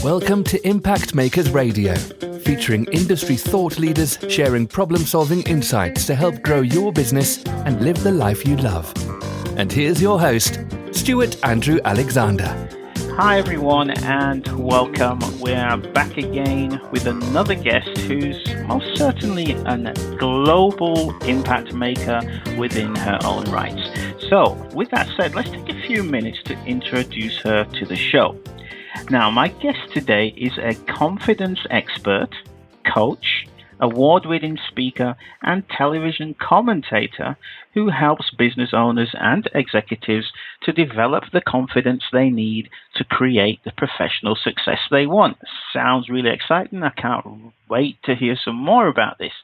Welcome to Impact Makers Radio, featuring industry thought leaders sharing problem-solving insights to help grow your business and live the life you love. And here's your host, Stewart Andrew Alexander. Hi everyone and welcome. We're back again with another guest who's most certainly a global impact maker within her own rights. So with that said, let's take a few minutes to introduce her to the show. Now, my guest today is a confidence expert, coach, award-winning speaker, and television commentator who helps business owners and executives to develop the confidence they need to create the professional success they want. Sounds really exciting. I can't wait to hear some more about this.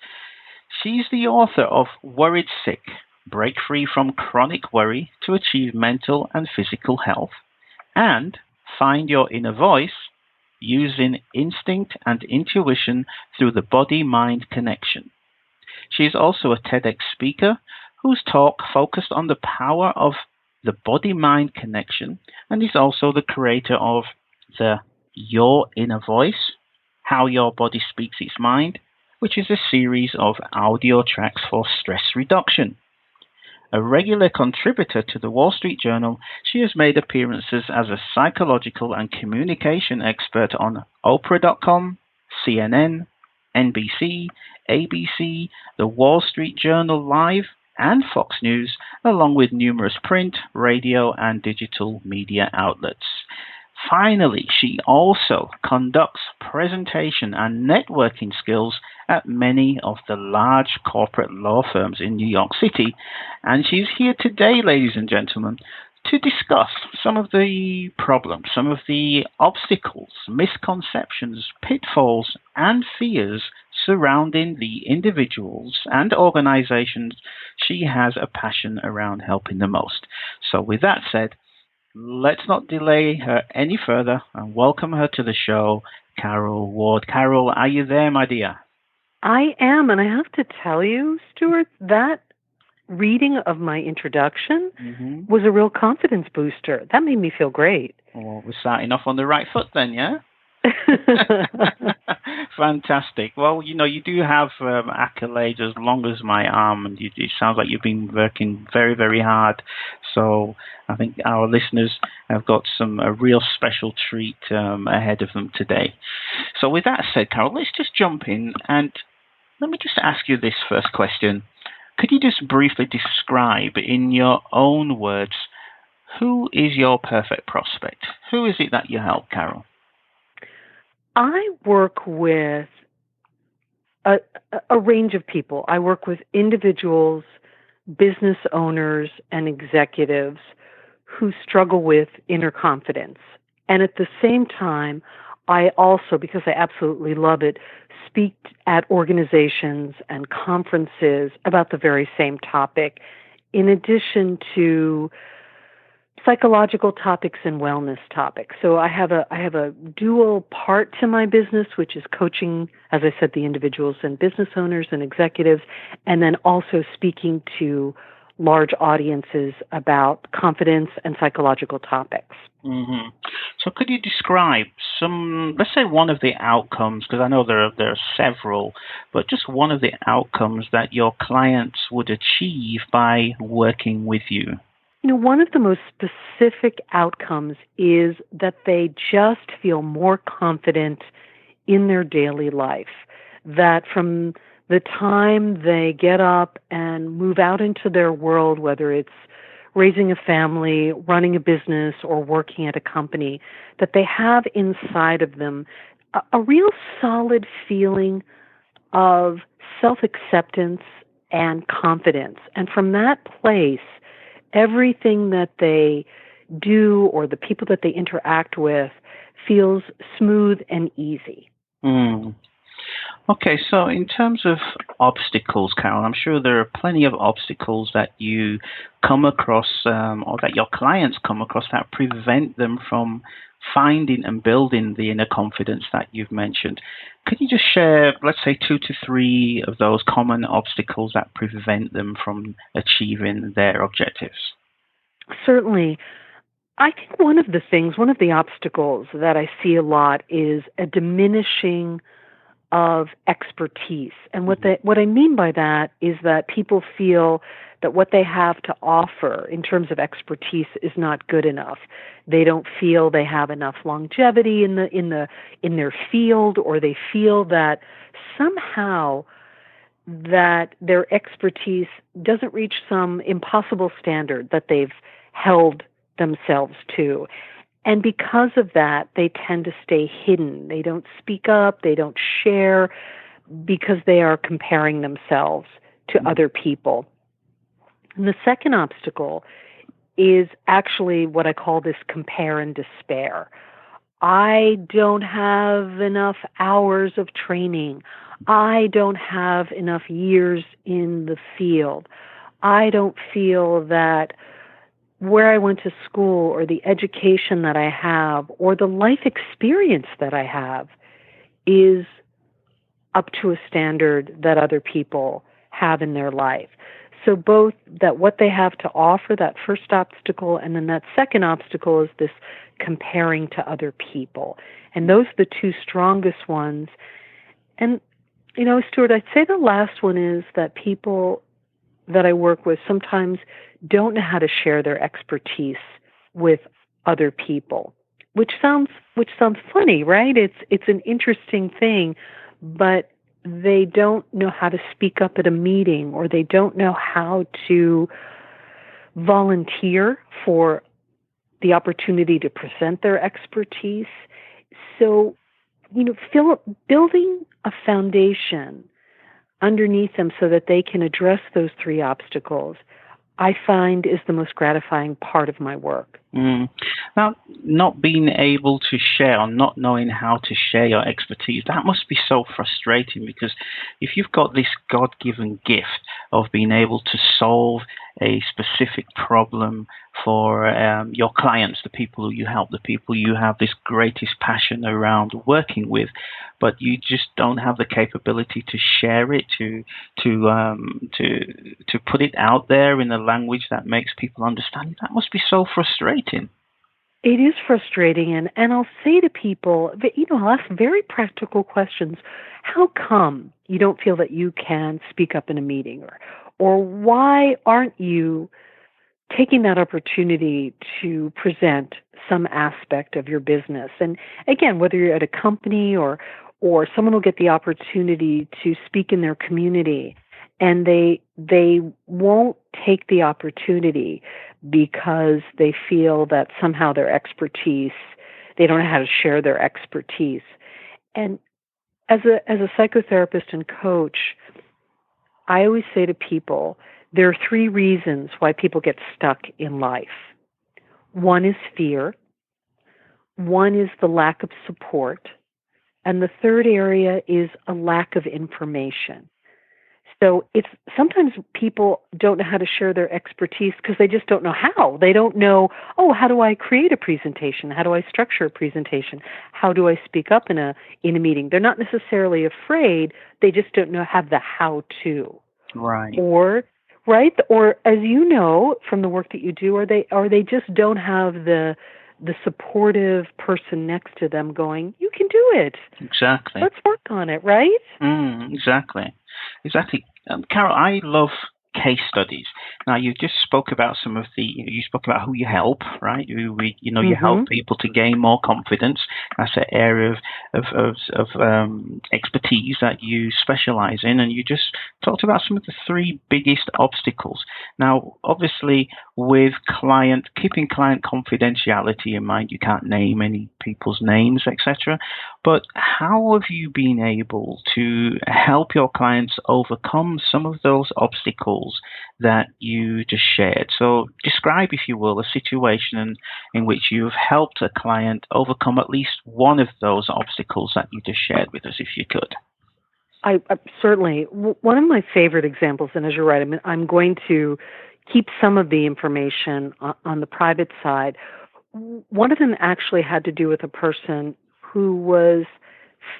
She's the author of Worried Sick: Break Free from Chronic Worry to Achieve Mental and Physical Health, and Find Your Inner Voice: Using Instinct and Intuition Through the Body-Mind Connection. She is also a TEDx speaker whose talk focused on the power of the body-mind connection, and is also the creator of the Your Inner Voice: How Your Body Speaks Its Mind, which is a series of audio tracks for stress reduction. A regular contributor to the Wall Street Journal, she has made appearances as a psychological and communication expert on Oprah.com, CNN, NBC, ABC, the Wall Street Journal Live, and Fox News, along with numerous print, radio, and digital media outlets. Finally, she also conducts presentation and networking skills at many of the large corporate law firms in New York City. And she's here today, ladies and gentlemen, to discuss some of the problems, some of the obstacles, misconceptions, pitfalls, and fears surrounding the individuals and organizations she has a passion around helping the most. So with that said, let's not delay her any further and welcome her to the show, Karol Ward. Karol, are you there, my dear? I am, and I have to tell you, Stewart, that reading of my introduction was a real confidence booster. That made me feel great. Well, we're starting off on the right foot then, yeah? Fantastic. Well, you do have accolades as long as my arm, and it sounds like you've been working very, very hard. So I think our listeners have got a real special treat ahead of them today. So with that said, Karol, let's just jump in, and let me just ask you this first question. Could you just briefly describe in your own words, who is your perfect prospect? Who is it that you help, Karol? I work with a range of people. I work with individuals, business owners, and executives who struggle with inner confidence. And at the same time, I also, because I absolutely love it, speak at organizations and conferences about the very same topic, in addition to psychological topics and wellness topics. So I have a dual part to my business, which is coaching, as I said, the individuals and business owners and executives, and then also speaking to large audiences about confidence and psychological topics. Mm-hmm. So could you describe let's say one of the outcomes, because I know there are several, but just one of the outcomes that your clients would achieve by working with you? One of the most specific outcomes is that they just feel more confident in their daily life, that from the time they get up and move out into their world, whether it's raising a family, running a business, or working at a company, that they have inside of them a real solid feeling of self-acceptance and confidence. And from that place, everything that they do or the people that they interact with feels smooth and easy. Okay, so in terms of obstacles, Karol, I'm sure there are plenty of obstacles that you come across or that your clients come across that prevent them from finding and building the inner confidence that you've mentioned. Could you just share, let's say, 2 to 3 of those common obstacles that prevent them from achieving their objectives? Certainly. I think one of the obstacles that I see a lot is a diminishing of expertise. And what I mean by that is that people feel that what they have to offer in terms of expertise is not good enough. They don't feel they have enough longevity in their field, or they feel that somehow that their expertise doesn't reach some impossible standard that they've held themselves to. And because of that, they tend to stay hidden. They don't speak up, they don't share, because they are comparing themselves to other people. And the second obstacle is actually what I call this compare and despair. I don't have enough hours of training. I don't have enough years in the field. I don't feel that where I went to school, or the education that I have, or the life experience that I have is up to a standard that other people have in their life. So both that what they have to offer, that first obstacle, and then that second obstacle is this comparing to other people. And those are the two strongest ones. And, Stewart, I'd say the last one is that people that I work with sometimes don't know how to share their expertise with other people, which sounds funny, right? It's an interesting thing, but they don't know how to speak up at a meeting, or they don't know how to volunteer for the opportunity to present their expertise. So, building a foundation underneath them so that they can address those three obstacles, I find is the most gratifying part of my work. Now, not being able to share, or not knowing how to share your expertise, that must be so frustrating, because if you've got this God-given gift of being able to solve a specific problem for your clients, the people who you help, the people you have this greatest passion around working with, but you just don't have the capability to share it, to put it out there in a language that makes people understand, that must be so frustrating. It is frustrating, and I'll say to people, I'll ask very practical questions. How come you don't feel that you can speak up in a meeting, or why aren't you taking that opportunity to present some aspect of your business? And again, whether you're at a company or someone will get the opportunity to speak in their community, and they won't take the opportunity because they feel that somehow their expertise, they don't know how to share their expertise. And as a psychotherapist and coach, I always say to people, there are three reasons why people get stuck in life. One is fear. One is the lack of support. And the third area is a lack of information. So sometimes people don't know how to share their expertise because they just don't know how. They don't know, how do I create a presentation? How do I structure a presentation? How do I speak up in a meeting? They're not necessarily afraid. They just don't have the how-to. Right. Or as you know from the work that you do, or they just don't have the supportive person next to them going, you can do it. Exactly. Let's work on it, right? Exactly. Karol, I love case studies. Now, you just spoke about you spoke about who you help, right? You help people to gain more confidence. That's an area of expertise that you specialize in. And you just talked about some of the three biggest obstacles. Now, obviously, with keeping client confidentiality in mind, you can't name any people's names, etc. But how have you been able to help your clients overcome some of those obstacles that you just shared? So describe, if you will, a situation in which you've helped a client overcome at least one of those obstacles that you just shared with us, if you could. I certainly. One of my favorite examples, and as you're right, I'm going to keep some of the information on the private side. One of them actually had to do with a person who was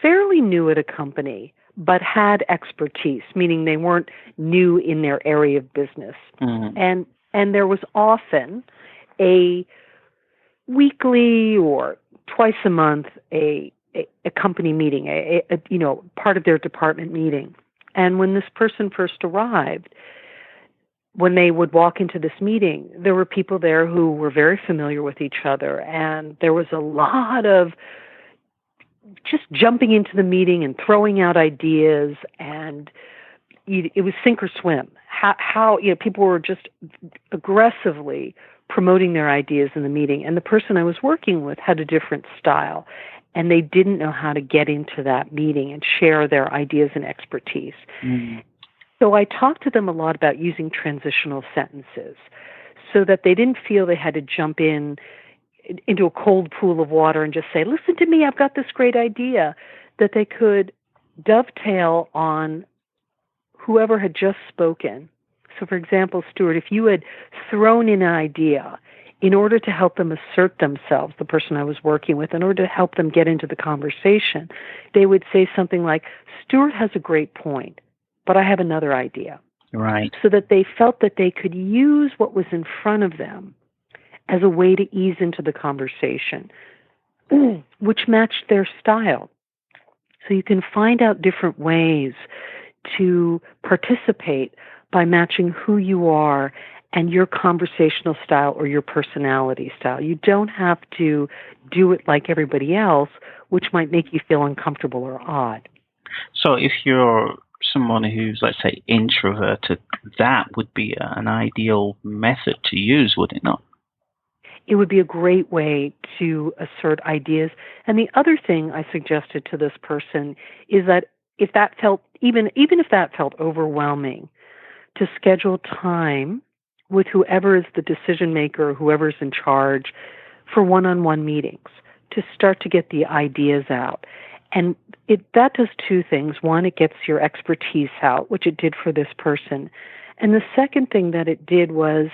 fairly new at a company, but had expertise, meaning they weren't new in their area of business. And there was often a weekly or twice a month a company meeting, a part of their department meeting. And when this person first arrived, when they would walk into this meeting, there were people there who were very familiar with each other, and there was a lot of just jumping into the meeting and throwing out ideas, and it was sink or swim. How people were just aggressively promoting their ideas in the meeting, and the person I was working with had a different style, and they didn't know how to get into that meeting and share their ideas and expertise. Mm. So I talked to them a lot about using transitional sentences so that they didn't feel they had to jump into a cold pool of water and just say, listen to me, I've got this great idea, that they could dovetail on whoever had just spoken. So, for example, Stewart, if you had thrown in an idea in order to help them assert themselves, the person I was working with, in order to help them get into the conversation, they would say something like, Stewart has a great point, but I have another idea. Right. So that they felt that they could use what was in front of them as a way to ease into the conversation, which matched their style. So you can find out different ways to participate by matching who you are and your conversational style or your personality style. You don't have to do it like everybody else, which might make you feel uncomfortable or odd. So if you're someone who's, let's say, introverted, that would be an ideal method to use, would it not? It would be a great way to assert ideas. And the other thing I suggested to this person is that if that felt, even if that felt overwhelming, to schedule time with whoever is the decision maker, whoever's in charge, for one-on-one meetings to start to get the ideas out. And that does two things. One, it gets your expertise out, which it did for this person. And the second thing that it did was,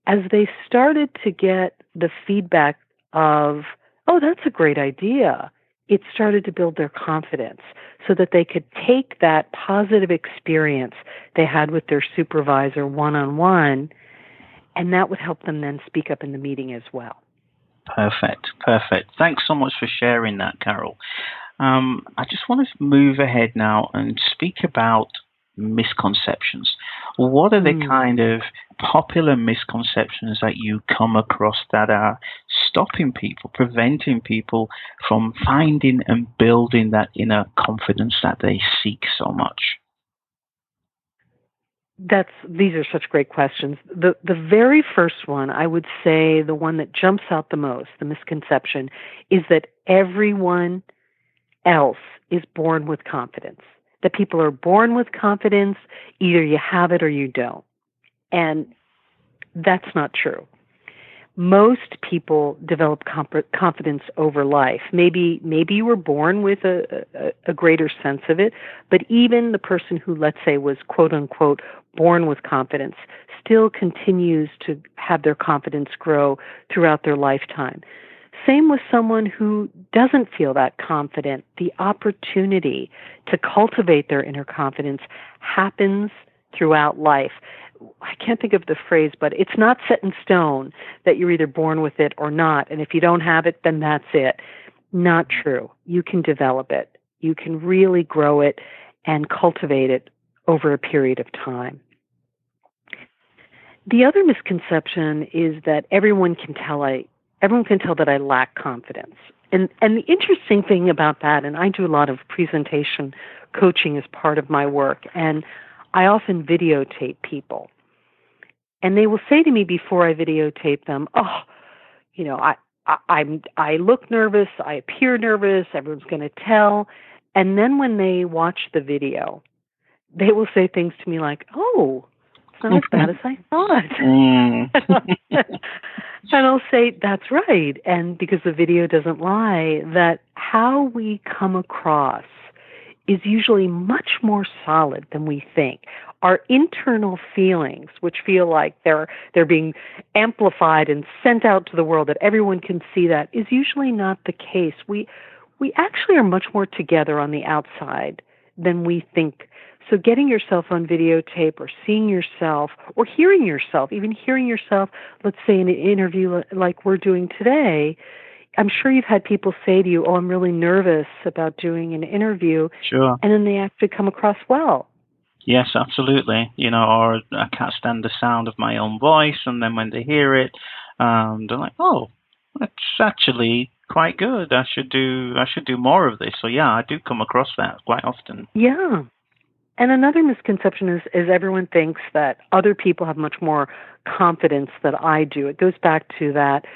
as they started to get the feedback of, oh, that's a great idea, it started to build their confidence so that they could take that positive experience they had with their supervisor one-on-one, and that would help them then speak up in the meeting as well. Perfect. Thanks so much for sharing that, Karol. I just want to move ahead now and speak about misconceptions. What are the kind of popular misconceptions that you come across that are stopping people, preventing people from finding and building that inner confidence that they seek so much? These are such great questions. The very first one, I would say the one that jumps out the most, the misconception, is that everyone else is born with confidence. That people are born with confidence, either you have it or you don't. And that's not true. Most people develop confidence over life. Maybe you were born with a greater sense of it, but even the person who, let's say, was quote unquote born with confidence still continues to have their confidence grow throughout their lifetime. Same with someone who doesn't feel that confident. The opportunity to cultivate their inner confidence happens throughout life. I can't think of the phrase, but it's not set in stone that you're either born with it or not. And if you don't have it, then that's it. Not true. You can develop it. You can really grow it and cultivate it over a period of time. The other misconception is that everyone can tell that I lack confidence. And the interesting thing about that, and I do a lot of presentation coaching as part of my work, and I often videotape people. And they will say to me before I videotape them, I look nervous, I appear nervous, everyone's going to tell. And then when they watch the video, they will say things to me like, oh, it's not as bad as I thought. And I'll say, that's right. And because the video doesn't lie, that how we come across is usually much more solid than we think. Our internal feelings, which feel like they're being amplified and sent out to the world, that everyone can see that, is usually not the case. We actually are much more together on the outside than we think So getting yourself on videotape or seeing yourself or hearing yourself, even hearing yourself, let's say in an interview like we're doing today, I'm sure you've had people say to you, oh, I'm really nervous about doing an interview. Sure. And then they actually come across well. Yes, absolutely. Or I can't stand the sound of my own voice, and then when they hear it, they're like, "Oh, that's actually quite good. I should do more of this." So yeah, I do come across that quite often. Yeah. And another misconception is everyone thinks that other people have much more confidence than I do. It goes back to that,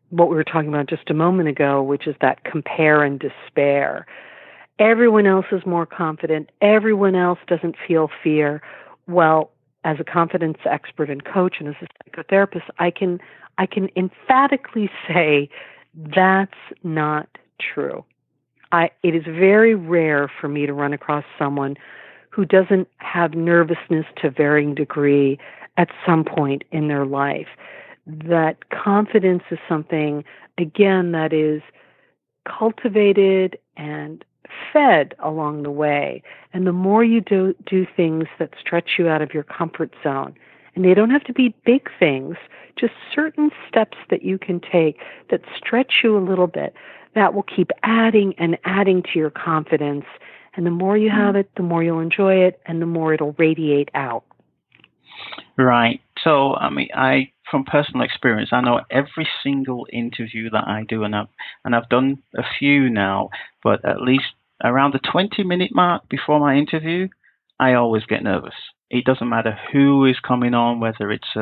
what we were talking about just a moment ago, which is that compare and despair. Everyone else is more confident. Everyone else doesn't feel fear. Well, as a confidence expert and coach and as a psychotherapist, I can emphatically say that's not true. It is very rare for me to run across someone who doesn't have nervousness to varying degree at some point in their life. That confidence is something, again, that is cultivated and fed along the way. And the more you do things that stretch you out of your comfort zone, and they don't have to be big things, just certain steps that you can take that stretch you a little bit, that will keep adding and adding to your confidence. And the more you have it, the more you'll enjoy it, and the more it'll radiate out. Right. So, from personal experience, I know every single interview that I do, and I've done a few now, but at least around the 20-minute mark before my interview, I always get nervous. It doesn't matter who is coming on, whether it's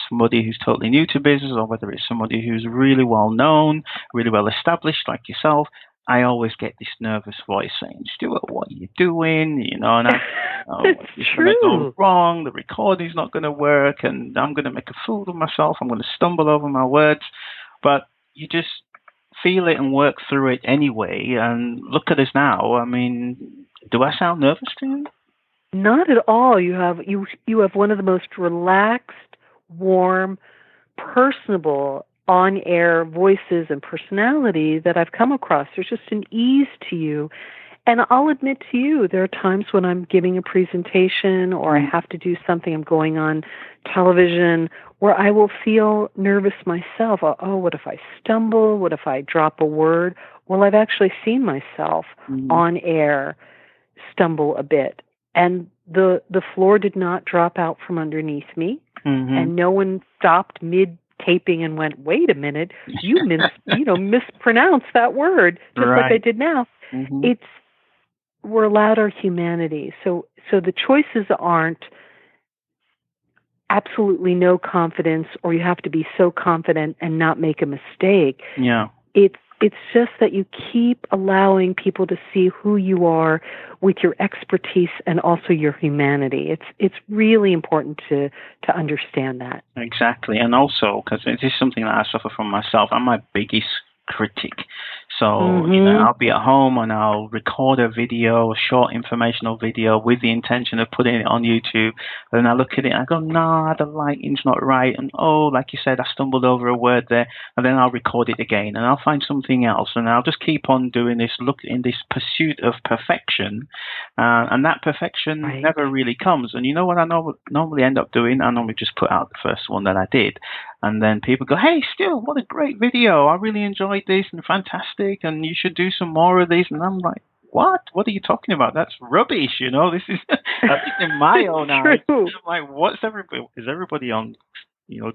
somebody who's totally new to business or whether it's somebody who's really well known, really well established like yourself. I always get this nervous voice saying, "Stewart, what are you doing?" And it's going to go wrong. The recording's not going to work, and I'm going to make a fool of myself. I'm going to stumble over my words. But you just feel it and work through it anyway. And look at us now. Do I sound nervous to you? Not at all. You have one of the most relaxed, warm, personable, on-air voices and personality that I've come across. There's just an ease to you. And I'll admit to you, there are times when I'm giving a presentation or I have to do something, I'm going on television, where I will feel nervous myself. Oh, what if I stumble? What if I drop a word? Well, I've actually seen myself on air stumble a bit. And the floor did not drop out from underneath me. And no one stopped mid-taping and went, wait a minute, you mispronounced that word, just like I did now. We're allowed our humanity. So the choices aren't absolutely no confidence or you have to be so confident and not make a mistake. Yeah. It's just that you keep allowing people to see who you are with your expertise and also your humanity. It's really important to understand that. Exactly. And also, because it is something that I suffer from myself, I'm my biggest critic. So, I'll be at home and I'll record a video, a short informational video with the intention of putting it on YouTube. And I look at it and I go, nah, the lighting's not right. And like you said, I stumbled over a word there. And then I'll record it again and I'll find something else. And I'll just keep on doing this, look in this pursuit of perfection. And that perfection never really comes. And you know what I normally end up doing? I normally just put out the first one that I did. And then people go, "Hey, Stu, what a great video. I really enjoyed this and fantastic. And you should do some more of these." And I'm like, what? What are you talking about? That's rubbish. This is, I think in my own eyes. I'm like, is everybody on,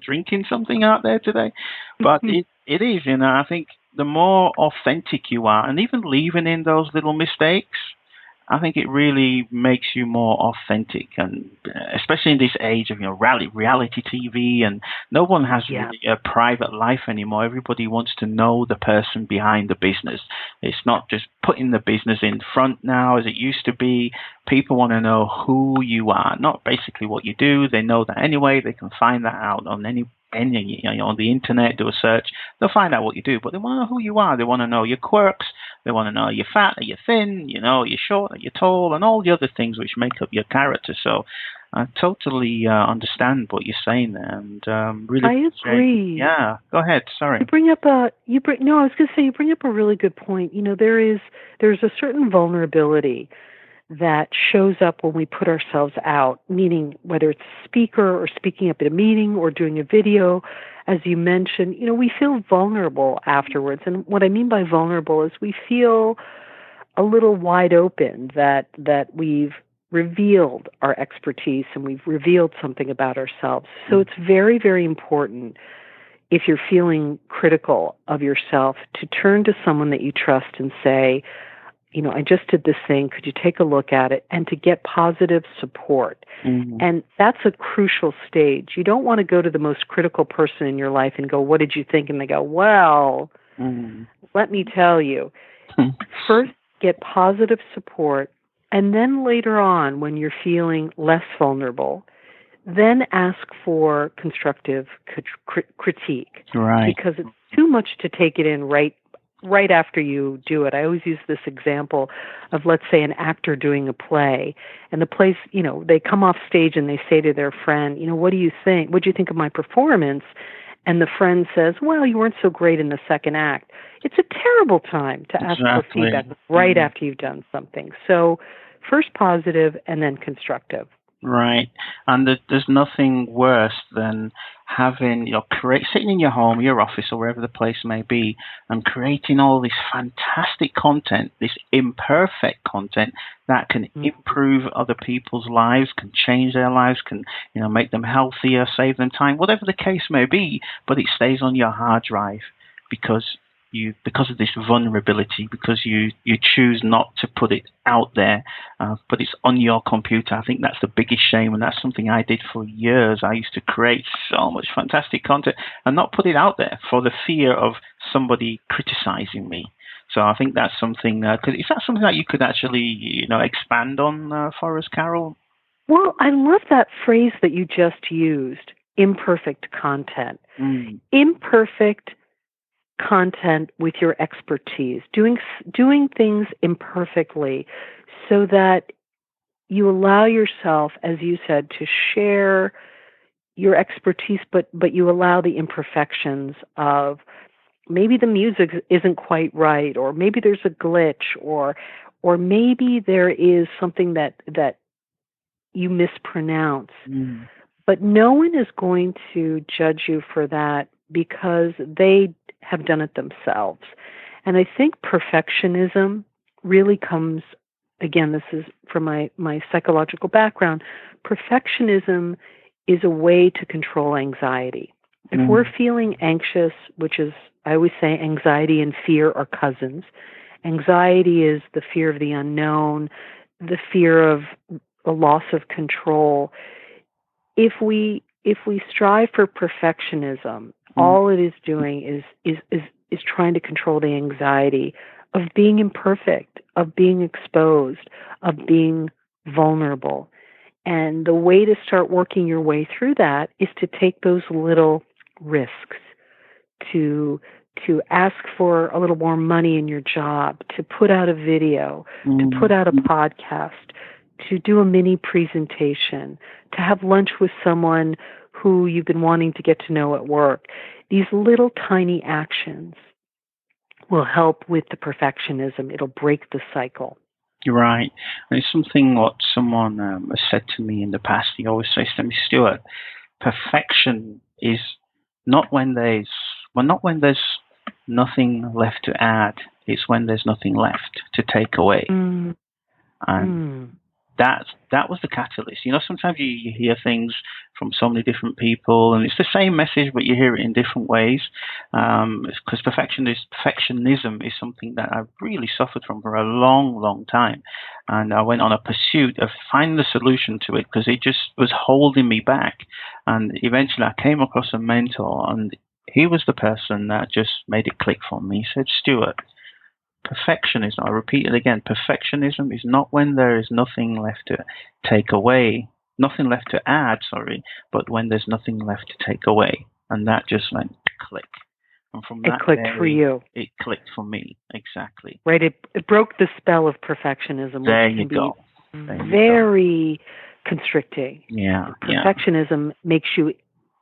drinking something out there today? But it is, I think the more authentic you are and even leaving in those little mistakes, I think it really makes you more authentic, and especially in this age of reality TV, and no one has really a private life anymore. Everybody wants to know the person behind the business. It's not just putting the business in front now as it used to be. People want to know who you are, not basically what you do. They know that anyway. They can find that out on on the internet, do a search, they'll find out what you do, but they want to know who you are. They want to know your quirks. They want to know are you fat, are you thin, are you short, are you tall, and all the other things which make up your character. So I totally understand what you're saying there, and really. I agree. Yeah, go ahead. Sorry. I was going to say you bring up a really good point. There's a certain vulnerability that shows up when we put ourselves out, meaning whether it's a speaker or speaking up at a meeting or doing a video. As you mentioned, we feel vulnerable afterwards. And what I mean by vulnerable is we feel a little wide open that we've revealed our expertise and we've revealed something about ourselves. So it's very, very important, if you're feeling critical of yourself, to turn to someone that you trust and say, I just did this thing, could you take a look at it? And to get positive support. Mm-hmm. And that's a crucial stage. You don't want to go to the most critical person in your life and go, what did you think? And they go, well, let me tell you. First, get positive support. And then later on, when you're feeling less vulnerable, then ask for constructive critique. Right. Because it's too much to take it in right after you do it. I always use this example of, let's say, an actor doing a play, and the play's, they come off stage and they say to their friend, what do you think? What do you think of my performance? And the friend says, well, you weren't so great in the second act. It's a terrible time to ask for feedback right after you've done something. So first positive and then constructive. Right. And there's nothing worse than having, sitting in your home, your office, or wherever the place may be, and creating all this fantastic content, this imperfect content that can improve other people's lives, can change their lives, can, make them healthier, save them time, whatever the case may be, but it stays on your hard drive because of this vulnerability, because you choose not to put it out there, but it's on your computer. I think that's the biggest shame, and that's something I did for years. I used to create so much fantastic content and not put it out there for the fear of somebody criticizing me. So I think that's something, is that something that you could actually, expand on for us, Karol? Well, I love that phrase that you just used, imperfect content. Imperfect content with your expertise, doing things imperfectly so that you allow yourself, as you said, to share your expertise, but you allow the imperfections of maybe the music isn't quite right, or maybe there's a glitch, or maybe there is something that you mispronounce. But no one is going to judge you for that because they have done it themselves. And I think perfectionism really comes, again, this is from my psychological background, perfectionism is a way to control anxiety. If we're feeling anxious, which is, I always say, anxiety and fear are cousins. Anxiety is the fear of the unknown, the fear of the loss of control. If we strive for perfectionism, all it is doing is trying to control the anxiety of being imperfect, of being exposed, of being vulnerable. And the way to start working your way through that is to take those little risks, to ask for a little more money in your job, to put out a video, to put out a podcast, to do a mini presentation, to have lunch with someone who you've been wanting to get to know at work. These little tiny actions will help with the perfectionism. It'll break the cycle. You're right. And it's something what someone has said to me in the past. He always says to me, Stewart, perfection is not when there's nothing left to add. It's when there's nothing left to take away. And that was the catalyst. Sometimes you hear things from so many different people, and it's the same message, but you hear it in different ways. Because perfectionism is something that I've really suffered from for a long, long time. And I went on a pursuit of finding the solution to it because it just was holding me back. And eventually I came across a mentor, and he was the person that just made it click for me. He said, Stewart, perfectionism, I repeat it again, perfectionism is not when there is nothing left to take away, nothing left to add, but when there's nothing left to take away. And that just went click. And from that it clicked for you. It clicked for me, exactly. Right, it broke the spell of perfectionism. There you go. Very constricting. Yeah. Perfectionism makes you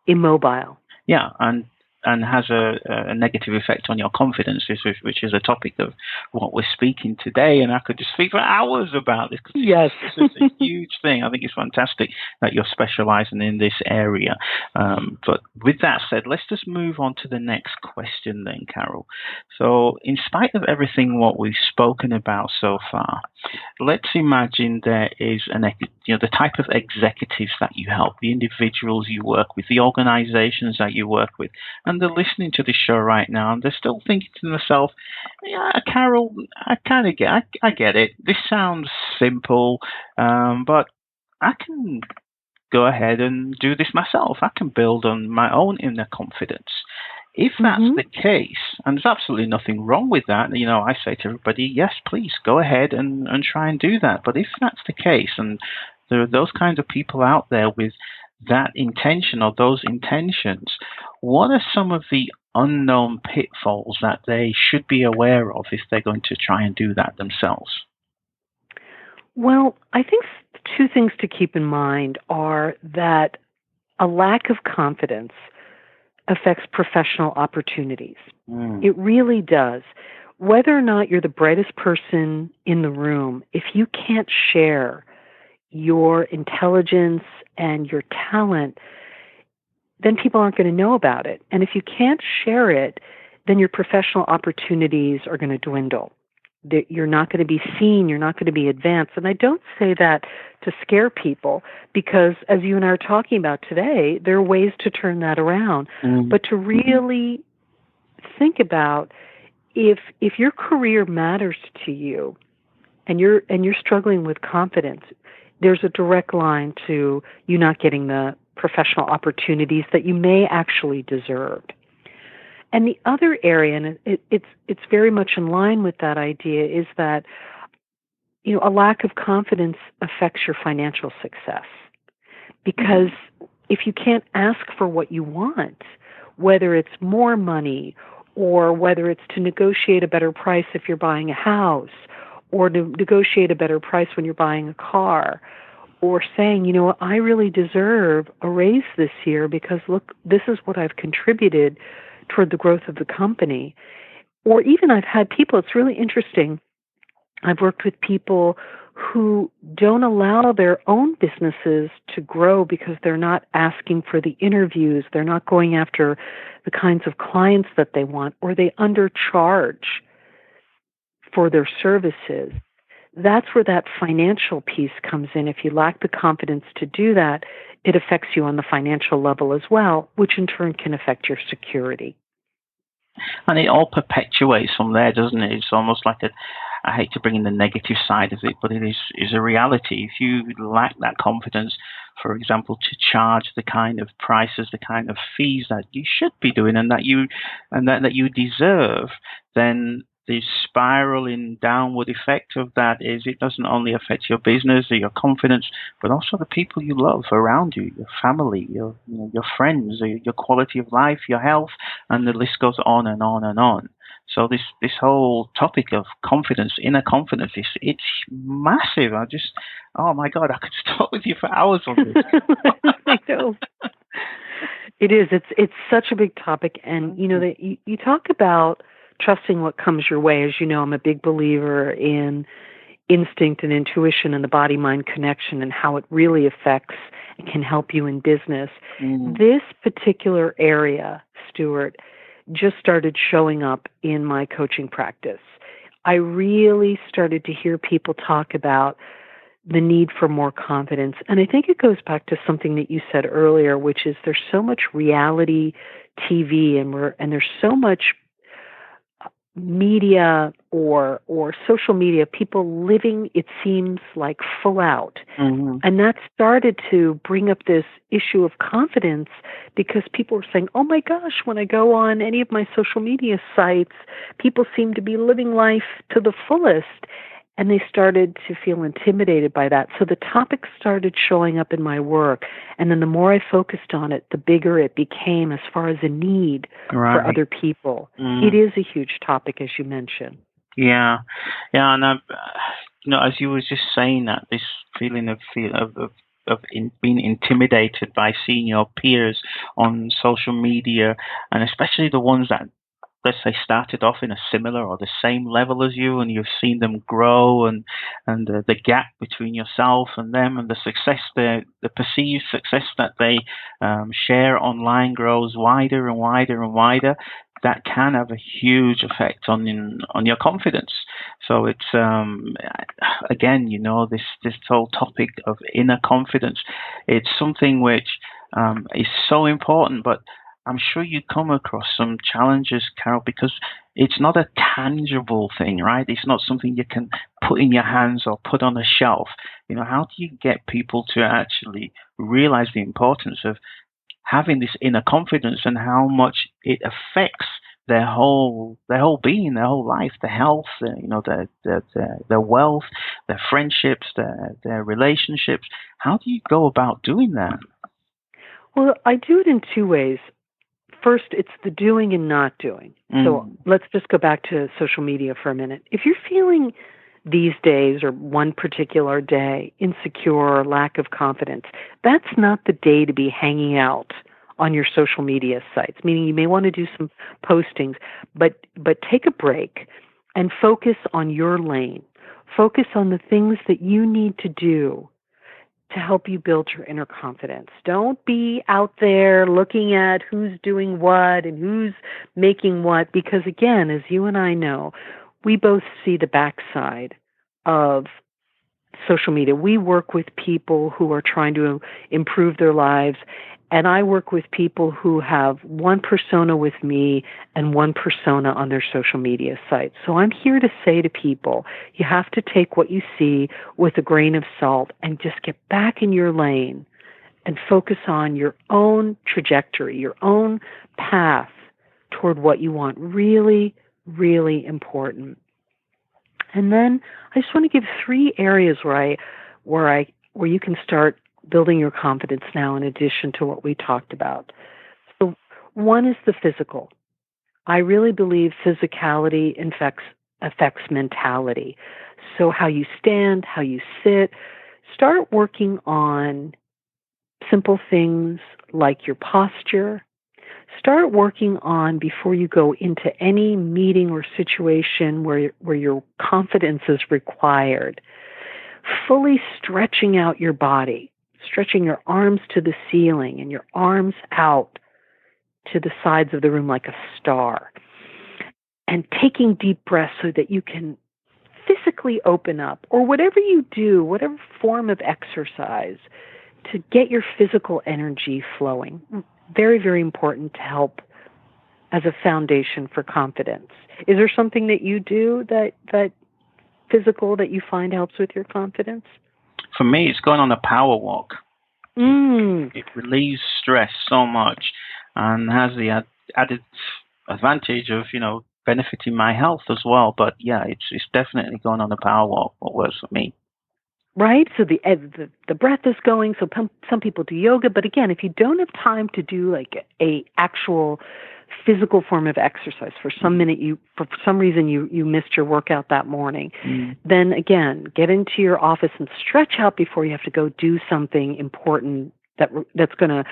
immobile. Yeah, and and has a negative effect on your confidence, which is a topic of what we're speaking today. And I could just speak for hours about this. Yes. It's a huge thing. I think it's fantastic that you're specializing in this area. But with that said, let's just move on to the next question then, Karol. So in spite of everything what we've spoken about so far, let's imagine there is the type of executives that you help, the individuals you work with, the organizations that you work with, and they're listening to the show right now, and they're still thinking to themselves, yeah, Karol, I get it. This sounds simple, but I can go ahead and do this myself. I can build on my own inner confidence. If that's the case, and there's absolutely nothing wrong with that, I say to everybody, yes, please go ahead and try and do that. But if that's the case, and there are those kinds of people out there with that intention or those intentions, what are some of the unknown pitfalls that they should be aware of if they're going to try and do that themselves? Well, I think two things to keep in mind are that a lack of confidence affects professional opportunities. It really does. Whether or not you're the brightest person in the room, if you can't share your intelligence and your talent, then people aren't going to know about it. And if you can't share it, then your professional opportunities are going to dwindle. You're not going to be seen. You're not going to be advanced. And I don't say that to scare people, because as you and I are talking about today, there are ways to turn that around. But to really think about if your career matters to you and you're struggling with confidence, there's a direct line to you not getting the professional opportunities that you may actually deserve. And the other area, and it's very much in line with that idea, is that a lack of confidence affects your financial success. Because if you can't ask for what you want, whether it's more money or whether it's to negotiate a better price if you're buying a house, or to negotiate a better price when you're buying a car, or saying, I really deserve a raise this year because look, this is what I've contributed toward the growth of the company. Or even I've had people, it's really interesting, I've worked with people who don't allow their own businesses to grow because they're not asking for the interviews, they're not going after the kinds of clients that they want, or they undercharge for their services. That's where that financial piece comes in. If you lack the confidence to do that, it affects you on the financial level as well, which in turn can affect your security. And it all perpetuates from there, doesn't it? It's almost like I hate to bring in the negative side of it, but it is a reality. If you lack that confidence, for example, to charge the kind of prices, the kind of fees that you should be doing and that you deserve, then the spiraling downward effect of that is it doesn't only affect your business or your confidence, but also the people you love around you, your family, your friends, your quality of life, your health, and the list goes on and on and on. So this whole topic of confidence, inner confidence, it's massive. Oh my God, I could talk with you for hours on this. I know. It is. It's such a big topic, and that you talk about trusting what comes your way. As you know, I'm a big believer in instinct and intuition and the body-mind connection and how it really affects and can help you in business. This particular area, Stewart, just started showing up in my coaching practice. I really started to hear people talk about the need for more confidence. And I think it goes back to something that you said earlier, which is there's so much reality TV and there's so much media or social media, people living, it seems like, full out. And that started to bring up this issue of confidence because people were saying, oh my gosh, when I go on any of my social media sites, people seem to be living life to the fullest. And they started to feel intimidated by that. So the topic started showing up in my work. And then the more I focused on it, the bigger it became as far as a need for other people. It is a huge topic, as you mentioned. Yeah. And as you were just saying that, this feeling of being intimidated by seeing your peers on social media, and especially the ones that, let's say, started off in a similar or the same level as you, and you've seen them grow, and the gap between yourself and them, and the success, the perceived success that they share online grows wider and wider and wider. That can have a huge effect on your confidence. So it's again, this whole topic of inner confidence. It's something which is so important, but I'm sure you come across some challenges, Karol, because it's not a tangible thing, right? It's not something you can put in your hands or put on a shelf. How do you get people to actually realize the importance of having this inner confidence and how much it affects their whole being, their whole life, their health, their wealth, their friendships, their relationships? How do you go about doing that? Well, I do it in two ways. First, it's the doing and not doing. So let's just go back to social media for a minute. If you're feeling these days or one particular day insecure or lack of confidence, that's not the day to be hanging out on your social media sites, meaning you may want to do some postings, but take a break and focus on your lane. Focus on the things that you need to do to help you build your inner confidence. Don't be out there looking at who's doing what and who's making what, because again, as you and I know, we both see the backside of social media. We work with people who are trying to improve their lives, and I work with people who have one persona with me and one persona on their social media sites. So I'm here to say to people, you have to take what you see with a grain of salt and just get back in your lane and focus on your own trajectory, your own path toward what you want. Really, really important. And then I just want to give 3 areas where you can start building your confidence now in addition to what we talked about. So one is the physical. I really believe physicality affects mentality. So how you stand, how you sit, start working on simple things like your posture. Start working on, before you go into any meeting or situation where your confidence is required, fully stretching out your body. Stretching your arms to the ceiling and your arms out to the sides of the room like a star. And taking deep breaths so that you can physically open up, or whatever you do, whatever form of exercise, to get your physical energy flowing. Very, very important to help as a foundation for confidence. Is there something that you do that physical that you find helps with your confidence? For me, it's going on a power walk. It relieves stress so much and has the added advantage of, benefiting my health as well. But yeah, it's definitely going on a power walk what works for me. Right? So the breath is going. So some people do yoga. But again, if you don't have time to do like a actual physical form of exercise, for some reason you missed your workout that morning, then again, get into your office and stretch out before you have to go do something important that's going to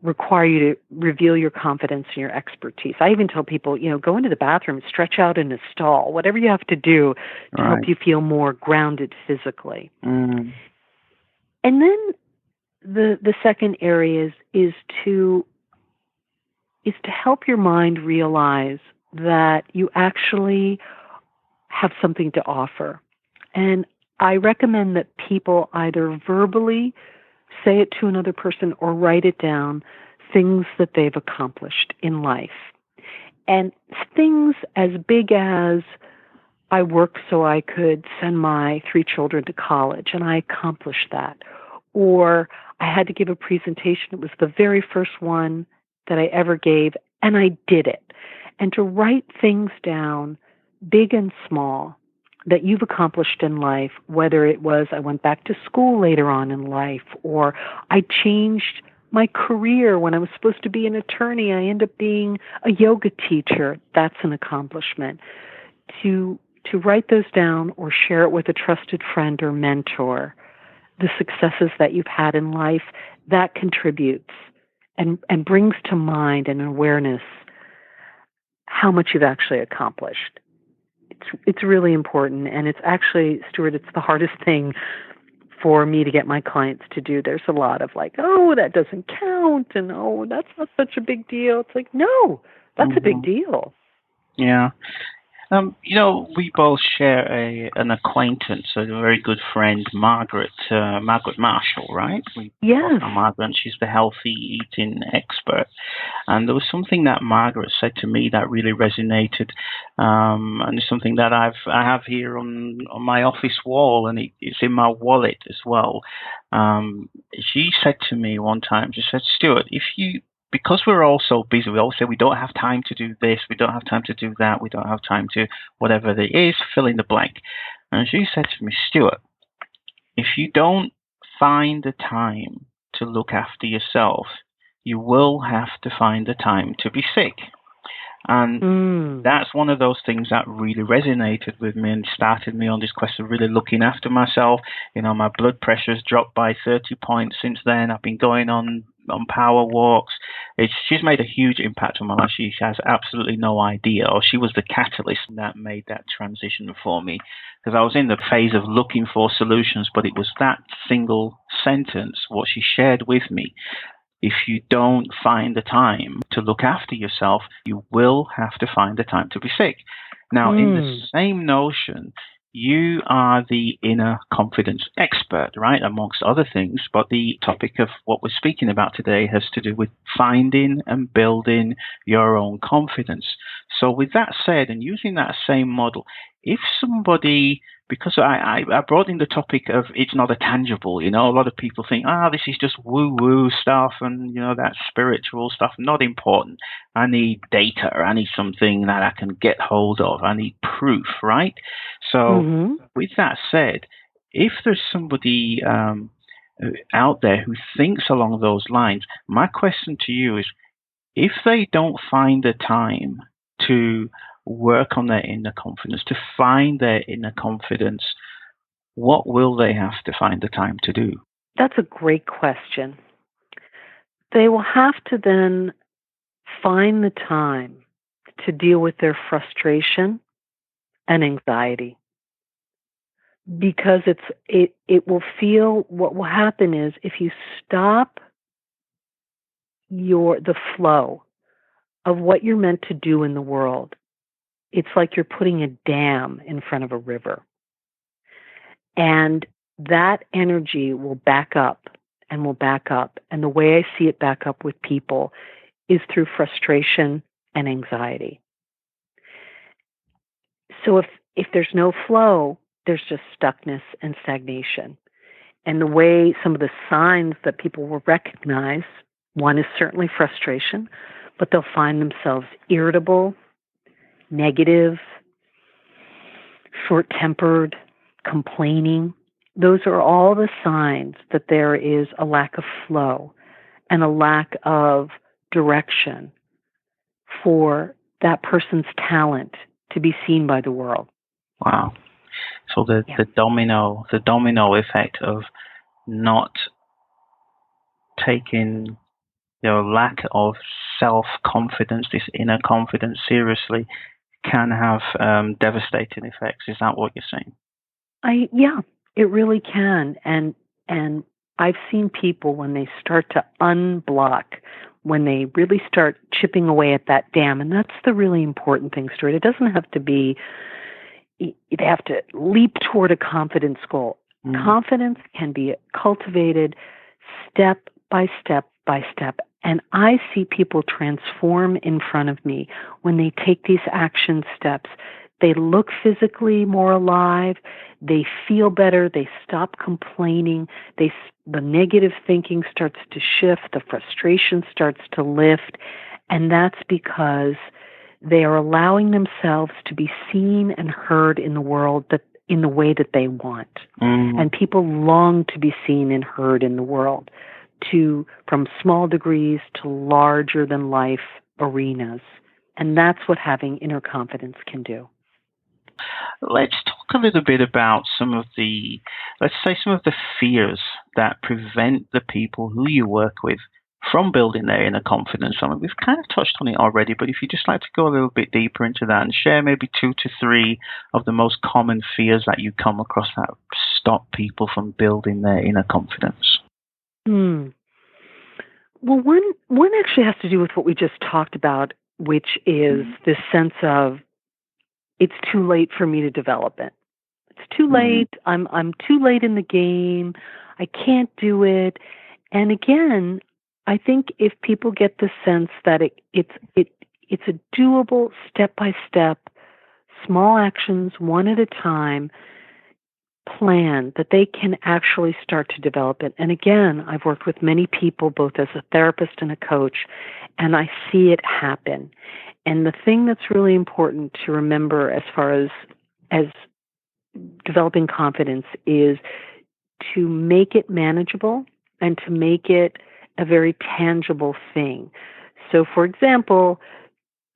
require you to reveal your confidence and your expertise. I even tell people, go into the bathroom, stretch out in a stall, whatever you have to do to help you feel more grounded physically. And then the second area is to help your mind realize that you actually have something to offer. And I recommend that people either verbally say it to another person or write it down, things that they've accomplished in life. And things as big as, I worked so I could send my 3 children to college, and I accomplished that. Or I had to give a presentation. It was the very first one that I ever gave, and I did it. And to write things down, big and small, that you've accomplished in life, whether it was I went back to school later on in life, or I changed my career. When I was supposed to be an attorney, I ended up being a yoga teacher. That's an accomplishment. To write those down or share it with a trusted friend or mentor, the successes that you've had in life, that contributes and brings to mind and awareness how much you've actually accomplished. It's really important, and it's actually, Stewart, it's the hardest thing for me to get my clients to do. There's a lot of like, oh, that doesn't count, and oh, that's not such a big deal. It's like, no, that's a big deal. Yeah. We both share an acquaintance, a very good friend, Margaret Marshall, right? Yes. Margaret, she's the healthy eating expert. And there was something that Margaret said to me that really resonated, and it's something that I have here on my office wall, and it's in my wallet as well. She said to me one time, she said, Stewart, because we're all so busy, we all say we don't have time to do this, we don't have time to do that, we don't have time to whatever it is, fill in the blank. And she said to me, Stewart, if you don't find the time to look after yourself, you will have to find the time to be sick. And that's one of those things that really resonated with me and started me on this quest of really looking after myself. My blood pressure's dropped by 30 points since then. I've been going on power walks. She's made a huge impact on my life. She has absolutely no idea, or she was the catalyst that made that transition for me, because I was in the phase of looking for solutions, but it was that single sentence, what she shared with me. If you don't find the time to look after yourself, you will have to find the time to be sick. Now, in the same notion, you are the inner confidence expert, right, amongst other things, but the topic of what we're speaking about today has to do with finding and building your own confidence. So with that said, and using that same model, if somebody, because I brought in the topic of it's not a tangible, a lot of people think, this is just woo-woo stuff and, that spiritual stuff, not important. I need data, I need something that I can get hold of, I need proof, right? So with that said, if there's somebody out there who thinks along those lines, my question to you is, if they don't find the time to work on their inner confidence, to find their inner confidence, what will they have to find the time to do? That's a great question. They will have to then find the time to deal with their frustration and anxiety. Because it will feel, what will happen is if you stop the flow of what you're meant to do in the world, it's like you're putting a dam in front of a river. And that energy will back up and will back up. And the way I see it back up with people is through frustration and anxiety. So if there's no flow, there's just stuckness and stagnation. And the way some of the signs that people will recognize, one is certainly frustration, but they'll find themselves irritable, negative, short-tempered, complaining. Those are all the signs that there is a lack of flow and a lack of direction for that person's talent to be seen by the world. Wow. So the domino effect of not taking lack of self-confidence, this inner confidence seriously, can have devastating effects. Is that what you're saying? Yeah, it really can. And I've seen people when they start to unblock, when they really start chipping away at that dam, and that's the really important thing, Stewart. It doesn't have to be, they have to leap toward a confidence goal. Confidence can be cultivated step by step by step. And I see people transform in front of me when they take these action steps. They look physically more alive. They feel better. They stop complaining. The negative thinking starts to shift. The frustration starts to lift. And that's because they are allowing themselves to be seen and heard in the world in the way that they want. And people long to be seen and heard in the world, from small degrees to larger than life arenas. And that's what having inner confidence can do. Let's talk a little bit about let's say some of the fears that prevent the people who you work with from building their inner confidence. I mean, we've kind of touched on it already, but if you'd just like to go a little bit deeper into that and share maybe 2 to 3 of the most common fears that you come across that stop people from building their inner confidence. Hmm. Well, one actually has to do with what we just talked about, which is this sense of it's too late for me to develop it. It's too late. I'm too late in the game. I can't do it. And again, I think if people get the sense that it's a doable step by step, small actions, one at a time plan that they can actually start to develop it. And again, I've worked with many people, both as a therapist and a coach, and I see it happen. And the thing that's really important to remember as far as developing confidence is to make it manageable and to make it a very tangible thing. So, for example,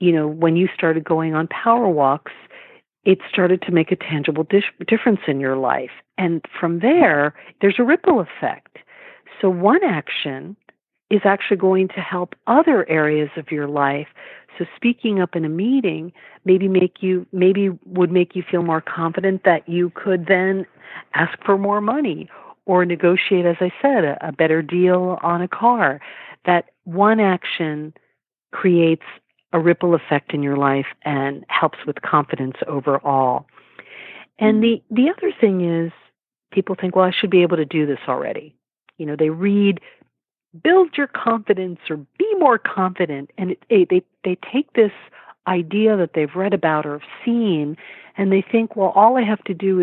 when you started going on power walks, it started to make a tangible difference in your life. And from there's a ripple effect. So one action is actually going to help other areas of your life. So speaking up in a meeting maybe would make you feel more confident that you could then ask for more money or negotiate, as I said, a better deal on a car. That one action creates a ripple effect in your life and helps with confidence overall. And the other thing is people think, well, I should be able to do this already. They read, build your confidence or be more confident. And they take this idea that they've read about or seen, and they think, well, all I have to do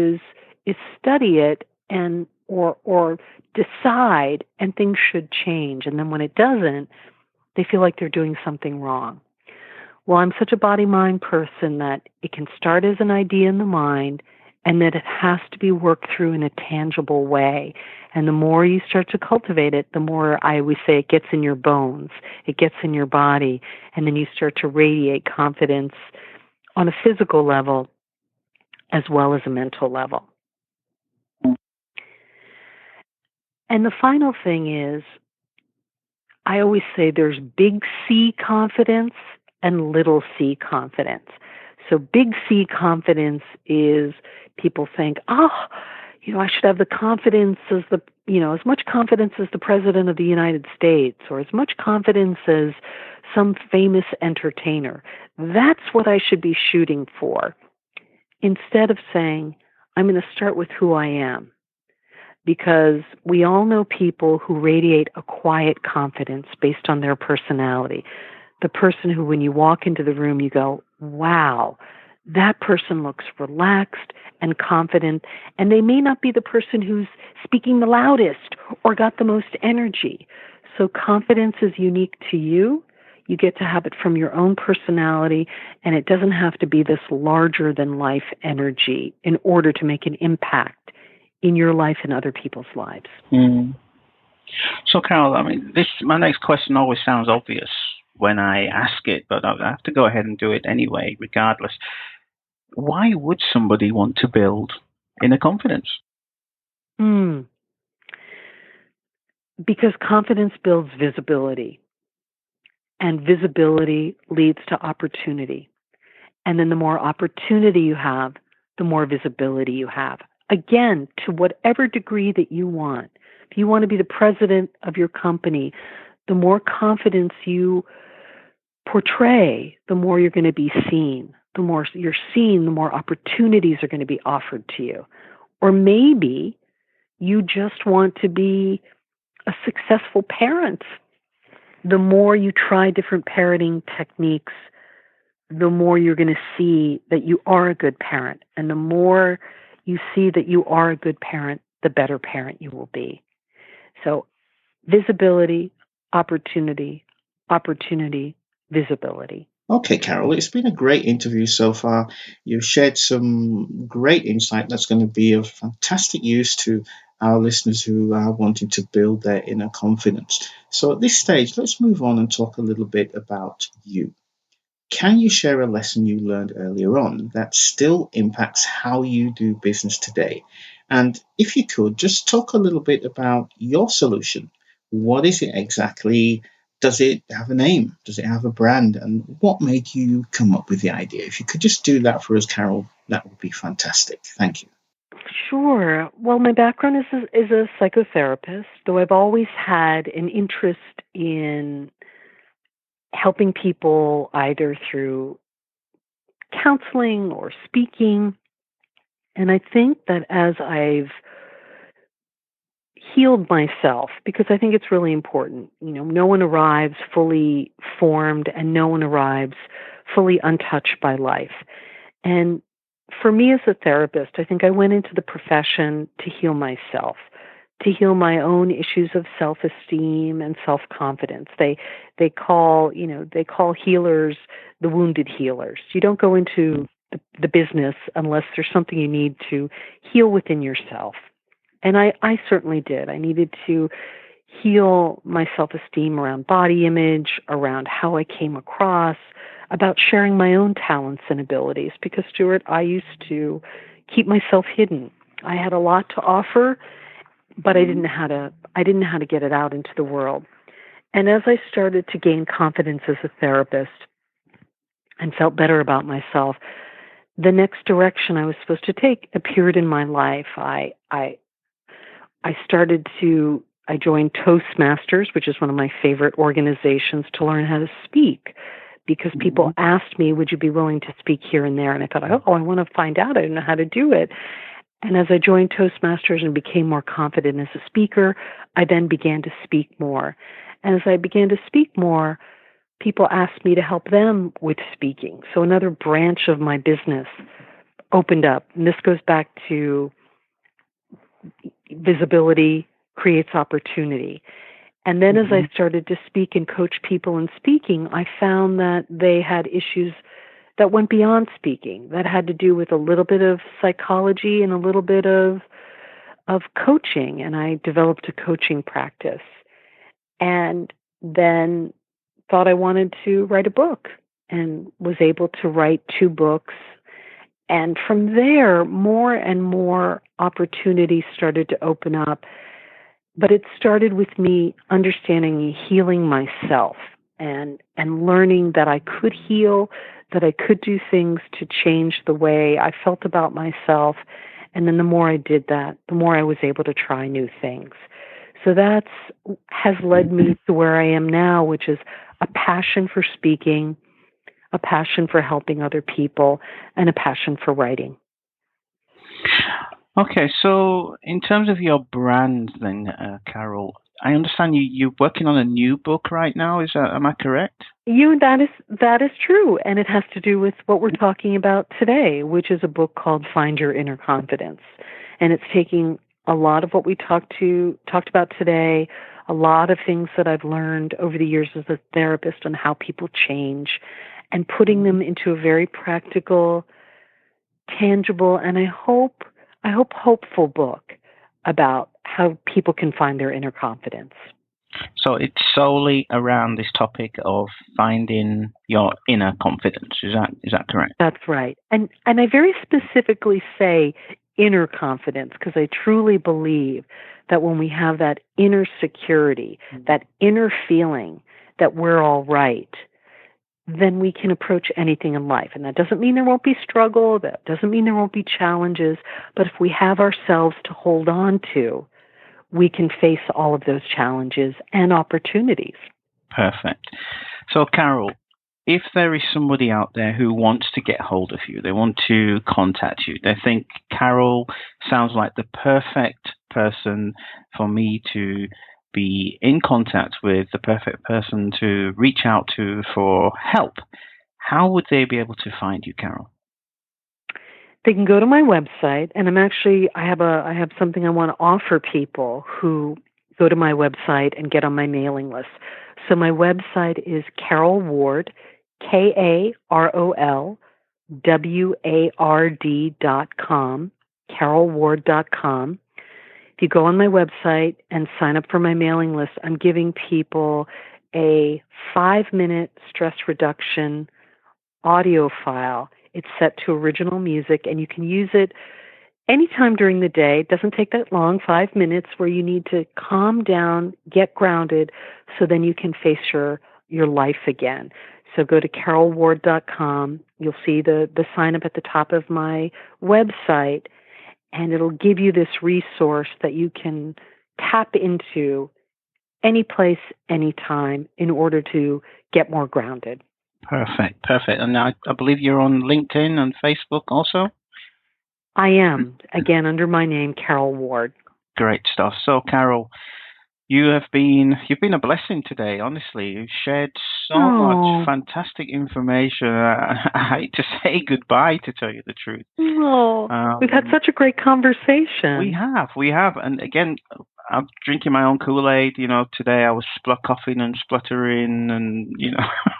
is study it and or decide, and things should change. And then when it doesn't, they feel like they're doing something wrong. Well, I'm such a body-mind person that it can start as an idea in the mind and that it has to be worked through in a tangible way. And the more you start to cultivate it, the more I always say it gets in your bones, it gets in your body, and then you start to radiate confidence on a physical level as well as a mental level. And the final thing is, I always say there's big C confidence and little c confidence. So big C confidence is people think, I should have the confidence as as much confidence as the President of the United States, or as much confidence as some famous entertainer. That's what I should be shooting for. Instead of saying, I'm going to start with who I am. Because we all know people who radiate a quiet confidence based on their personality. The person who, when you walk into the room, you go, wow, that person looks relaxed and confident, and they may not be the person who's speaking the loudest or got the most energy. So confidence is unique to you. You get to have it from your own personality, and it doesn't have to be this larger-than-life energy in order to make an impact in your life and other people's lives. So, Karol, my next question always sounds obvious when I ask it, but I have to go ahead and do it anyway, regardless. Why would somebody want to build inner confidence? Because confidence builds visibility, and visibility leads to opportunity. And then the more opportunity you have, the more visibility you have. Again, to whatever degree that you want. If you want to be the president of your company, the more confidence you portray, the more you're going to be seen. The more you're seen, the more opportunities are going to be offered to you. Or maybe you just want to be a successful parent. The more you try different parenting techniques, the more you're going to see that you are a good parent. And the more you see that you are a good parent, the better parent you will be. So visibility, opportunity, visibility. Okay, Karol, it's been a great interview so far. You've shared some great insight that's going to be of fantastic use to our listeners who are wanting to build their inner confidence. So at this stage, let's move on and talk a little bit about you. Can you share a lesson you learned earlier on that still impacts how you do business today? And if you could, just talk a little bit about your solution. What is it exactly? Does it have a name? Does it have a brand? And what made you come up with the idea? If you could just do that for us, Karol, that would be fantastic. Thank you. Sure. Well, my background is a psychotherapist, though I've always had an interest in helping people either through counseling or speaking. And I think that as I've healed myself, because I think it's really important, no one arrives fully formed and no one arrives fully untouched by life. And for me as a therapist, I think I went into the profession to heal myself, to heal my own issues of self-esteem and self-confidence. They call healers the wounded healers. You don't go into the business unless there's something you need to heal within yourself. And I certainly did. I needed to heal my self-esteem around body image, around how I came across, about sharing my own talents and abilities. Because, Stewart, I used to keep myself hidden. I had a lot to offer, but I didn't know how to get it out into the world. And as I started to gain confidence as a therapist and felt better about myself, the next direction I was supposed to take appeared in my life. I joined Toastmasters, which is one of my favorite organizations, to learn how to speak, because people asked me, would you be willing to speak here and there? And I thought, I want to find out. I didn't know how to do it. And as I joined Toastmasters and became more confident as a speaker, I then began to speak more. And as I began to speak more, people asked me to help them with speaking. So another branch of my business opened up. And this goes back to visibility creates opportunity. And then as I started to speak and coach people in speaking, I found that they had issues that went beyond speaking, that had to do with a little bit of psychology and a little bit of coaching. And I developed a coaching practice and then thought I wanted to write a book and was able to write 2 books. And from there, more and more opportunities started to open up. But it started with me understanding and healing myself and learning that I could heal, that I could do things to change the way I felt about myself. And then the more I did that, the more I was able to try new things. So that has led me to where I am now, which is a passion for speaking, a passion for helping other people, and a passion for writing. Okay, so in terms of your brand then, Karol, I understand you're working on a new book right now. Am I correct? That is true, and it has to do with what we're talking about today, which is a book called Find Your Inner Confidence. And it's taking a lot of what we talked about today, a lot of things that I've learned over the years as a therapist on how people change, and putting them into a very practical, tangible, and I hope hopeful book about how people can find their inner confidence. So it's solely around this topic of finding your inner confidence. Is that correct? That's right. And I very specifically say inner confidence because I truly believe that when we have that inner security, that inner feeling that we're all right, then we can approach anything in life. And that doesn't mean there won't be struggle. That doesn't mean there won't be challenges. But if we have ourselves to hold on to, we can face all of those challenges and opportunities. Perfect. So, Karol, if there is somebody out there who wants to get hold of you, they want to contact you, they think Karol sounds like the perfect person for me to be in contact with, the perfect person to reach out to for help, how would they be able to find you, Karol? They can go to my website, and I have something I want to offer people who go to my website and get on my mailing list. So my website is Karol Ward, KarolWard.com, KarolWard.com. If you go on my website and sign up for my mailing list, I'm giving people a 5-minute stress reduction audio file. It's set to original music, and you can use it anytime during the day. It doesn't take that long, 5 minutes, where you need to calm down, get grounded, so then you can face your life again. So go to karolward.com. You'll see the sign up at the top of my website, and it'll give you this resource that you can tap into any place, anytime, in order to get more grounded. Perfect. And I believe you're on LinkedIn and Facebook also? I am, again, under my name, Karol Ward. Great stuff. So, Karol, you've been a blessing today, honestly. You've shared so much fantastic information. I hate to say goodbye, to tell you the truth. We've had such a great conversation. We have. And again, I'm drinking my own Kool-Aid. Today I was coughing and spluttering, and,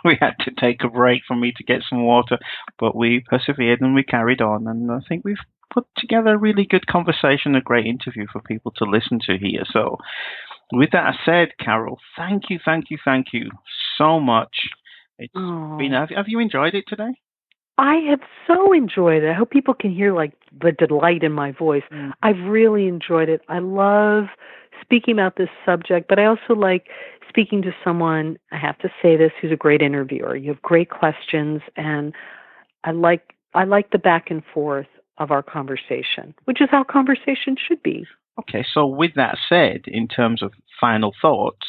we had to take a break for me to get some water, but we persevered and we carried on. And I think we've put together a really good conversation, a great interview for people to listen to here. So with that said, Karol, thank you so much. It's been, have you enjoyed it today? I have so enjoyed it. I hope people can hear the delight in my voice. I've really enjoyed it. I love speaking about this subject, but I also like speaking to someone, I have to say this, who's a great interviewer. You have great questions, and I like the back and forth of our conversation, which is how conversation should be. Okay, so with that said, in terms of final thoughts,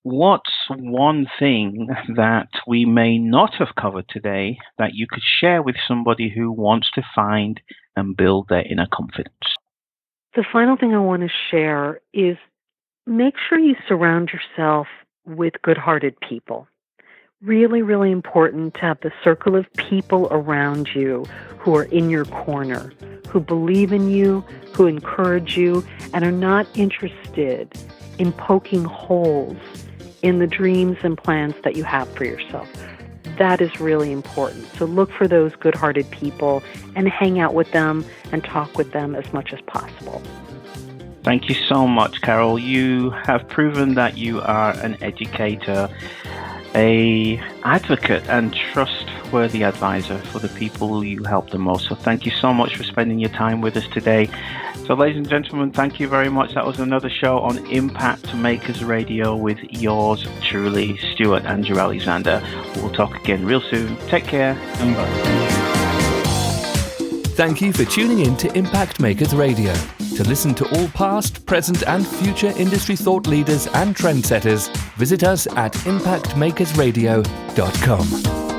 what's one thing that we may not have covered today that you could share with somebody who wants to find and build their inner confidence? The final thing I want to share is make sure you surround yourself with good-hearted people. Really, really important to have the circle of people around you who are in your corner, who believe in you, who encourage you, and are not interested in poking holes in the dreams and plans that you have for yourself. That is really important. So look for those good-hearted people and hang out with them and talk with them as much as possible. Thank you so much, Karol. You have proven that you are an educator, an advocate, and trustworthy advisor for the people you help the most. So thank you so much for spending your time with us today. So ladies and gentlemen, thank you very much. That was another show on Impact Makers Radio with yours truly, Stewart Andrew Alexander. We'll talk again real soon. Take care and bye. Thank you for tuning in to Impact Makers Radio. To listen to all past, present and future industry thought leaders and trendsetters, visit us at impactmakersradio.com.